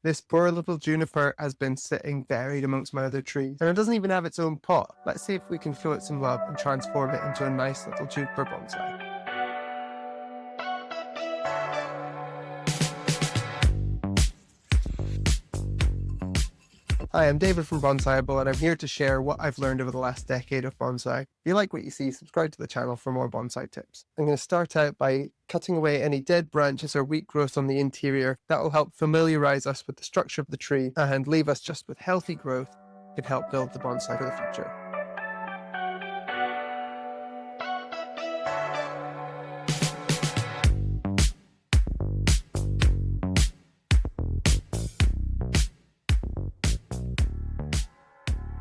This poor little juniper has been sitting buried amongst my other trees, and it doesn't even have its own pot. Let's see if we can show it some love and transform it into a nice little juniper bonsai. Hi, I'm David from Bonsaiable, and I'm here to share what I've learned over the last decade of bonsai. If you like what you see, subscribe to the channel for more bonsai tips. I'm going to start out by cutting away any dead branches or weak growth on the interior. That will help familiarize us with the structure of the tree and leave us just with healthy growth. It can help build the bonsai for the future.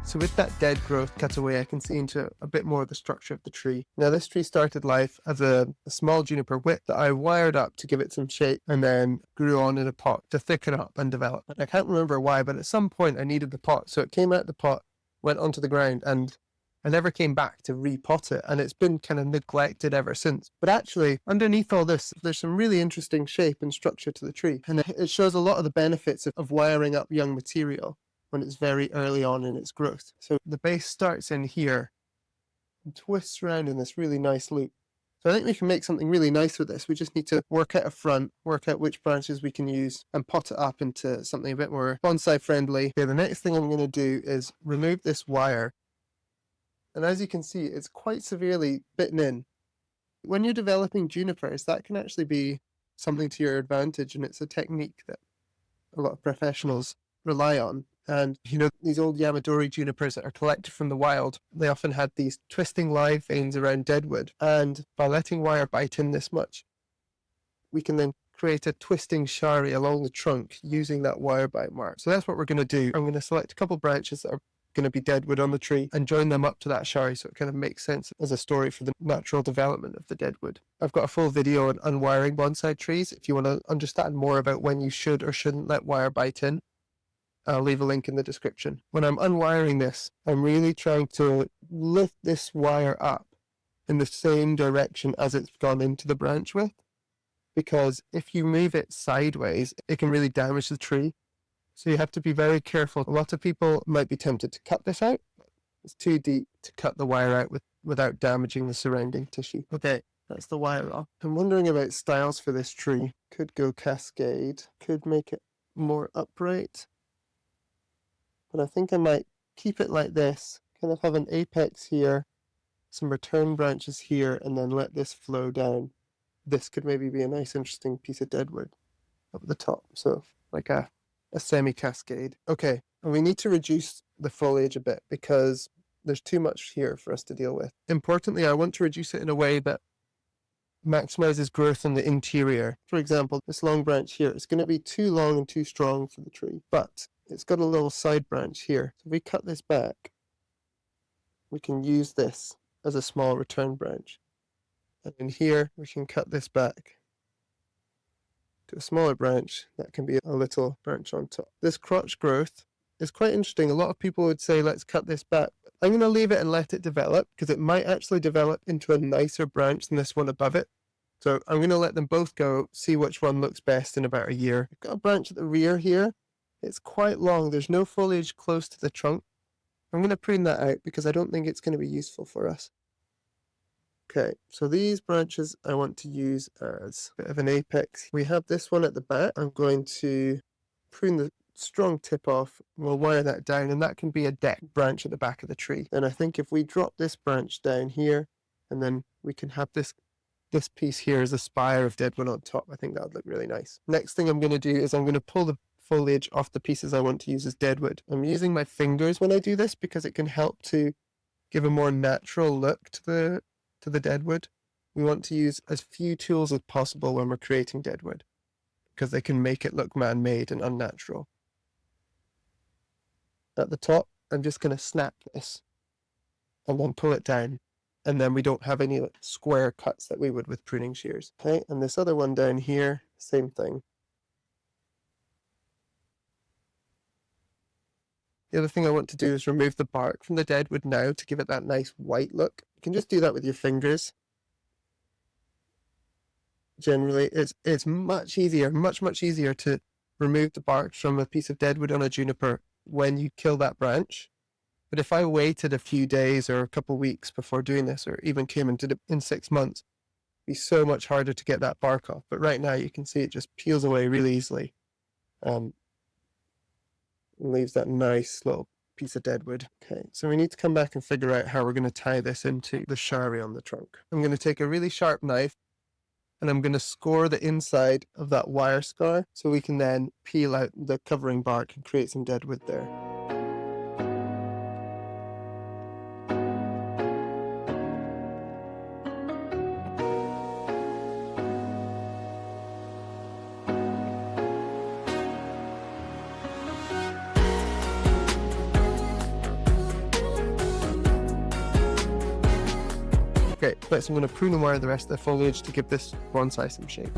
So with that dead growth cut away, I can see into a bit more of the structure of the tree. Now this tree started life as a small juniper whip that I wired up to give it some shape and then grew on in a pot to thicken up and develop. And I can't remember why, but at some point I needed the pot. So it came out of the pot, went onto the ground, and I never came back to repot it. And it's been kind of neglected ever since. But actually, underneath all this, there's some really interesting shape and structure to the tree. And it shows a lot of the benefits of wiring up young material when it's very early on in its growth. So the base starts in here and twists around in this really nice loop. So I think we can make something really nice with this. We just need to work out a front, work out which branches we can use, and pot it up into something a bit more bonsai friendly. Okay, the next thing I'm going to do is remove this wire. And as you can see, it's quite severely bitten in. When you're developing junipers, that can actually be something to your advantage, and it's a technique that a lot of professionals rely on. And, you know, these old Yamadori junipers that are collected from the wild, they often had these twisting live veins around Deadwood. And by letting wire bite in this much, we can then create a twisting shari along the trunk using that wire bite mark. So that's what we're going to do. I'm going to select a couple branches that are going to be deadwood on the tree and join them up to that shari so it kind of makes sense as a story for the natural development of the deadwood. I've got a full video on unwiring bonsai trees if you want to understand more about when you should or shouldn't let wire bite in. I'll leave a link in the description. When I'm unwiring this, I'm really trying to lift this wire up in the same direction as it's gone into the branch with, because if you move it sideways, it can really damage the tree. So you have to be very careful. A lot of people might be tempted to cut this out. It's too deep to cut the wire out without damaging the surrounding tissue. Okay, that's the wire off. I'm wondering about styles for this tree. Could go cascade, could make it more upright. But I think I might keep it like this, kind of have an apex here, some return branches here, and then let this flow down. This could maybe be a nice, interesting piece of deadwood up at the top. So like a semi-cascade. Okay, and we need to reduce the foliage a bit because there's too much here for us to deal with. Importantly, I want to reduce it in a way that maximizes growth in the interior. For example, this long branch here is going to be too long and too strong for the tree, but it's got a little side branch here. So if we cut this back, we can use this as a small return branch. And in here, we can cut this back to a smaller branch that can be a little branch on top. This crotch growth is quite interesting. A lot of people would say, let's cut this back. I'm going to leave it and let it develop because it might actually develop into a nicer branch than this one above it. So I'm going to let them both go, see which one looks best in about a year. I've got a branch at the rear here. It's quite long. There's no foliage close to the trunk. I'm going to prune that out because I don't think it's going to be useful for us. Okay, so these branches I want to use as a bit of an apex. We have this one at the back. I'm going to prune the strong tip off. We'll wire that down, and that can be a deck branch at the back of the tree. And I think if we drop this branch down here, and then we can have this piece here as a spire of deadwood on top, I think that would look really nice. Next thing I'm going to do is I'm going to pull the foliage off the pieces I want to use as deadwood. I'm using my fingers when I do this because it can help to give a more natural look to the deadwood. We want to use as few tools as possible when we're creating deadwood because they can make it look man-made and unnatural. At the top, I'm just going to snap this and then pull it down, and then we don't have any square cuts that we would with pruning shears. Okay, and this other one down here, same thing. The other thing I want to do is remove the bark from the deadwood now to give it that nice white look. You can just do that with your fingers. Generally, it's much easier to remove the bark from a piece of deadwood on a juniper when you kill that branch. But if I waited a few days or a couple of weeks before doing this, or even came and did it in 6 months, it'd be so much harder to get that bark off. But right now you can see it just peels away really easily. And leaves that nice little piece of deadwood. Okay, so we need to come back and figure out how we're going to tie this into the shari on the trunk. I'm going to take a really sharp knife and I'm going to score the inside of that wire scar so we can then peel out the covering bark and create some deadwood there. Okay, so I'm going to prune and wire the rest of the foliage to give this bonsai some shape.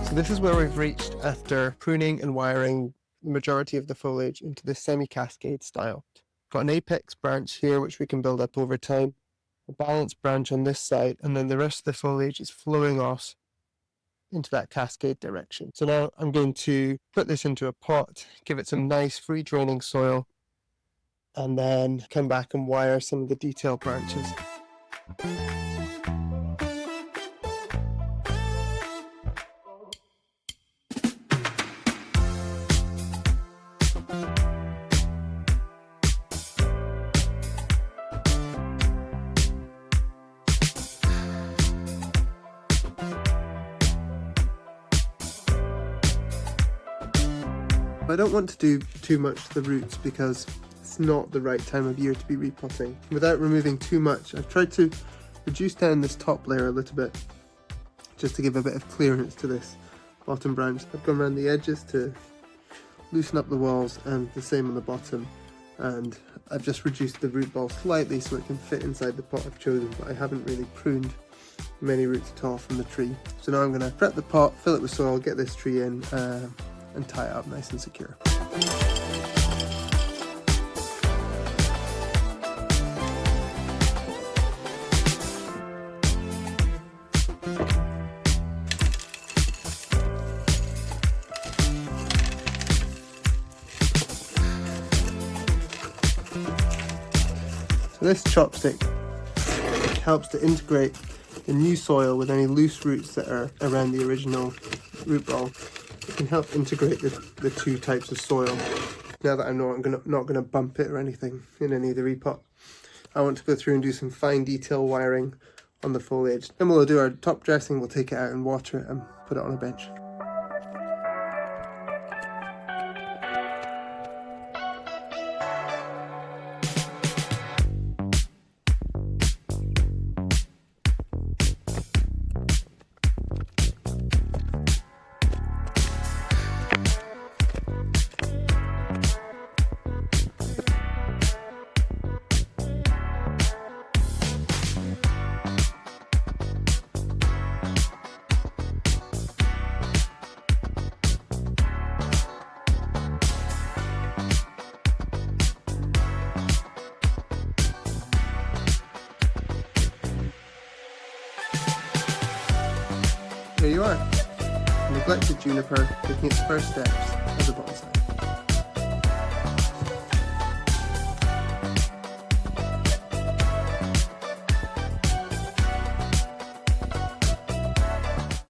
So this is where we've reached after pruning and wiring the majority of the foliage into this semi-cascade style. Got an apex branch here which we can build up over time, a balanced branch on this side, and then the rest of the foliage is flowing off into that cascade direction. So now I'm going to put this into a pot, give it some nice free draining soil, and then come back and wire some of the detail branches. I don't want to do too much to the roots because it's not the right time of year to be repotting. Without removing too much, I've tried to reduce down this top layer a little bit just to give a bit of clearance to this bottom branch. I've gone around the edges to loosen up the walls and the same on the bottom, and I've just reduced the root ball slightly so it can fit inside the pot I've chosen, but I haven't really pruned many roots at all from the tree. So now I'm going to prep the pot, fill it with soil, get this tree in, and tie it up nice and secure. So this chopstick helps to integrate the new soil with any loose roots that are around the original root ball. It can help integrate the two types of soil. Now that I'm not gonna bump it or anything in any of the repot, I want to go through and do some fine detail wiring on the foliage. Then we'll do our top dressing, we'll take it out and water it and put it on a bench. There you are, neglected juniper taking its first steps.